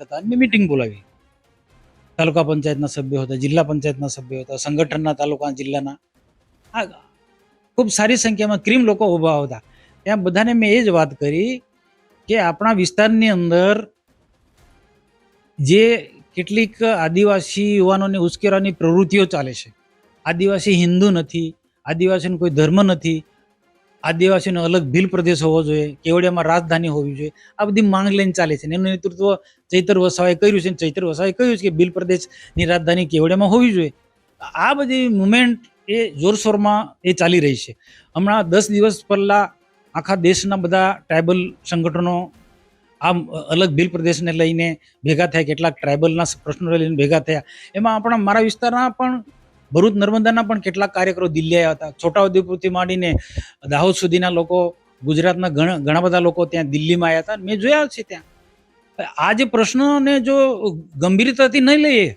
હતા અને મેં મીટિંગ બોલાવી. તાલુકા પંચાયતના સભ્યો હતા, જિલ્લા પંચાયતના સભ્યો હતા, સંગઠનના તાલુકા જિલ્લાના આ ખૂબ સારી સંખ્યામાં ક્રીમ લોકો ઊભા હતા. ત્યાં બધાને મેં એ જ વાત કરી કે આપણા વિસ્તારની અંદર જે કેટલીક આદિવાસી યુવાનોને ઉશ્કેરવાની પ્રવૃત્તિઓ ચાલે છે. આદિવાસી હિન્દુ નથી, આદિવાસીનો કોઈ ધર્મ નથી, આદિવાસીનો અલગ ભીલ પ્રદેશ હોવો જોઈએ, કેવડિયામાં રાજધાની હોવી જોઈએ, આ બધી માંગ લઈને ચાલે છે. એનું નેતૃત્વ ચૈતર વસાવાએ કર્યું છે. ચૈતર વસાવાએ કહ્યું છે કે ભીલ પ્રદેશની રાજધાની કેવડિયામાં હોવી જોઈએ. આ બધી મુવમેન્ટ એ જોરશોરમાં એ ચાલી રહી છે. હમણાં 10 દિવસ પહેલા આખા દેશના બધા ટ્રાઇબલ સંગઠનો આમ અલગ ભીલ પ્રદેશને લઈને ભેગા થયા, કેટલાક ટ્રાઇબલના પ્રશ્નો લઈને ભેગા થયા. એમાં આપણા મારા વિસ્તારના પણ ભરૂચ નર્મદાના પણ કેટલાક કાર્યકરો દિલ્હી આવ્યા હતા. છોટાઉદેપુરથી માંડીને દાહોદ સુધીના લોકો, ગુજરાતના ઘણા બધા લોકો ત્યાં દિલ્હીમાં આવ્યા હતા. મેં જોયા છે ત્યાં. આ જે પ્રશ્નોને જો ગંભીરતાથી નહીં લઈએ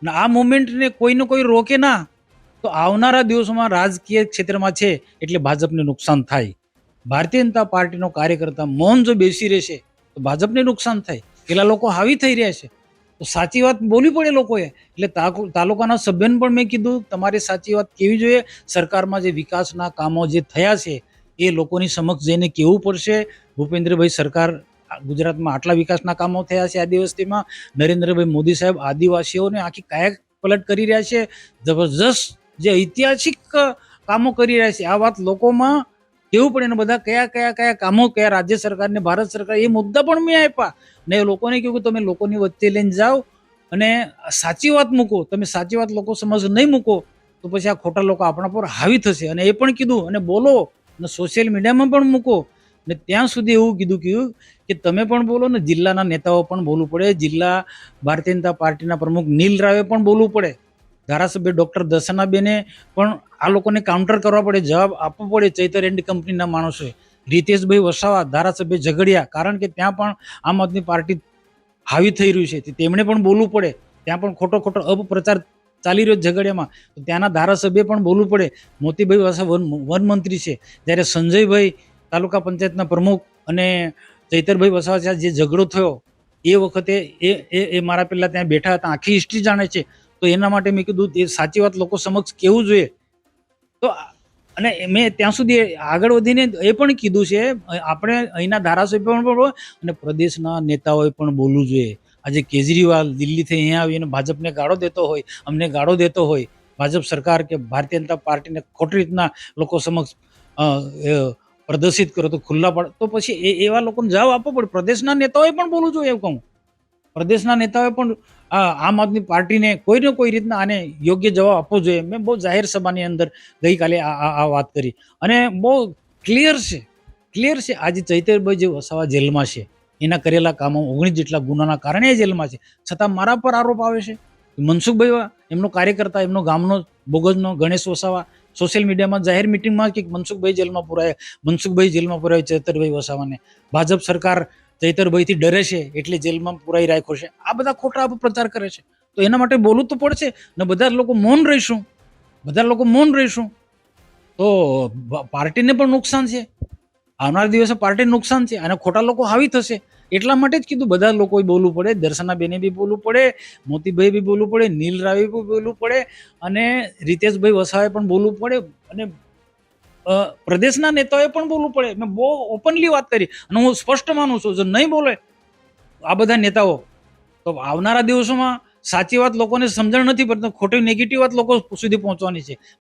ને આ મુવમેન્ટને કોઈને કોઈ રોકે ના, તો આવનારા દિવસોમાં રાજકીય ક્ષેત્રમાં છે એટલે ભાજપને નુકસાન થાય. ભારતીય જનતા પાર્ટીનો કાર્યકર્તા મૌન જો બેસી રહેશે તો ભાજપને નુકસાન થાય. પેલા લોકો હાવી થઈ રહ્યા છે તો સાચી વાત બોલવી પડે લોકોએ. એટલે તાલુકાના સભ્યને પણ મેં કીધું તમારે સાચી વાત કેવી જોઈએ. સરકારમાં જે વિકાસના કામો જે થયા છે એ લોકોની સમક્ષ જઈને કહેવું પડશે. ભૂપેન્દ્રભાઈ સરકાર ગુજરાતમાં આટલા વિકાસના કામો થયા છે આ દિવસમાં. નરેન્દ્રભાઈ મોદી સાહેબ આદિવાસીઓને આખી કાયા પલટ કરી રહ્યા છે. જબરજસ્ત જે ઐતિહાસિક કામો કરી રહ્યા છે આ વાત લોકોમાં કેવું પડે. ને બધા કયા કામો કયા રાજ્ય સરકારને ભારત સરકાર એ મુદ્દા પણ મેં આપ્યા ને લોકોને કહ્યું કે તમે લોકોની વચ્ચે લઈને જાઓ અને સાચી વાત મૂકો. તમે સાચી વાત લોકો સમજ નહીં મૂકો તો પછી આ ખોટા લોકો આપણા પર હાવી થશે. અને એ પણ કીધું અને બોલો અને સોશિયલ મીડિયામાં પણ મૂકો. ને ત્યાં સુધી એવું કીધું કે તમે પણ બોલો ને જિલ્લાના નેતાઓ પણ બોલવું પડે. જિલ્લા ભારતીય જનતા પાર્ટીના પ્રમુખ નીલ રાવે પણ બોલવું પડે. ધારાસભ્ય ડૉક્ટર દર્શનાબેને પણ આ લોકોને કાઉન્ટર કરવા પડે, જવાબ આપવો પડે. ચૈતર એન્ડ કંપનીના માણસોએ, રીતેશભાઈ વસાવા, ધારાસભ્ય ઝઘડિયા, કારણ કે ત્યાં પણ આમ આદમી પાર્ટી હાવી થઈ રહ્યું છે, તેમણે પણ બોલવું પડે. ત્યાં પણ ખોટો અપપ્રચાર ચાલી રહ્યો ઝઘડિયામાં, તો ત્યાંના ધારાસભ્ય પણ બોલવું પડે. મોતીભાઈ વસાવા વન મંત્રી છે, જ્યારે સંજયભાઈ તાલુકા પંચાયતના પ્રમુખ અને ચૈતરભાઈ વસાવા સાથે જે ઝઘડો થયો એ વખતે એ મારા પહેલાં ત્યાં બેઠા હતા, આખી હિસ્ટ્રી જાણે છે. તો એના માટે મેં કીધું એ સાચી વાત લોકો સમક્ષ કેવું જોઈએ. તો અને મેં ત્યાં સુધી આગળ વધીને એ પણ કીધું છે આપણે અહીંના ધારાસભ્યો પણ અને પ્રદેશના નેતાઓએ પણ બોલવું જોઈએ. આજે કેજરીવાલ દિલ્હીથી અહીંયા આવીને ભાજપને ગાળો દેતો હોય, અમને ગાળો દેતો હોય, ભાજપ સરકાર કે ભારતીય જનતા પાર્ટીને ખોટી રીતના લોકો સમક્ષ પ્રદર્શિત કરો તો ખુલ્લા પડે, તો પછી એવા લોકોને જવાબ આપવો પડે. પ્રદેશના નેતાઓએ પણ બોલવું જોઈએ એવું કહું. પ્રદેશના નેતાઓએ પણ આમ આદમી પાર્ટીને કોઈને કોઈ રીતના આને યોગ્ય જવાબ આપવો જોઈએ. મેં બહુ જાહેર સભાની અંદર ગઈકાલે આ વાત કરી અને બહુ ક્લિયર છે. આજે ચૈતરભાઈ જે વસાવા જેલમાં છે, એના કરેલા કામો 19 જેટલા ગુનાના કારણે એ જેલમાં છે, છતાં મારા પર આરોપ આવે છે. મનસુખભાઈ એમનો કાર્યકર્તા, એમનો ગામનો બોગસનો ગણેશ વસાવા સોશિયલ મીડિયામાં જાહેર મિટિંગમાં કે મનસુખભાઈ જેલમાં પુરાય ચૈતરભાઈ વસાવાને. ભાજપ સરકાર ચૈતરભાઈથી ડરે છે એટલે જેલમાં પુરાઈ રાખ્યો છે. આ બધા ખોટા અપપ્રચાર કરે છે. તો એના માટે બોલવું તો પડશે ને. બધા લોકો મૌન રહીશું તો પાર્ટીને પણ નુકસાન છે. આવનારા દિવસે પાર્ટીને નુકસાન છે અને ખોટા લોકો હાવી થશે. એટલા માટે જ કીધું બધા લોકોએ બોલવું પડે. દર્શનાબેને બી બોલવું પડે, મોતીભાઈ બી બોલવું પડે, નીલ રાવે બી બોલવું પડે અને રીતેશભાઈ વસાવાએ પણ બોલવું પડે અને પ્રદેશના નેતાઓએ પણ બોલવું પડે. મેં બહુ ઓપનલી વાત કરી અને હું સ્પષ્ટ માનું છું, જો નહીં બોલે આ બધા નેતાઓ તો આવનારા દિવસોમાં સાચી વાત લોકોને સમજણ નથી પડતી, ખોટી નેગેટિવ વાત લોકો સુધી પહોંચવાની છે.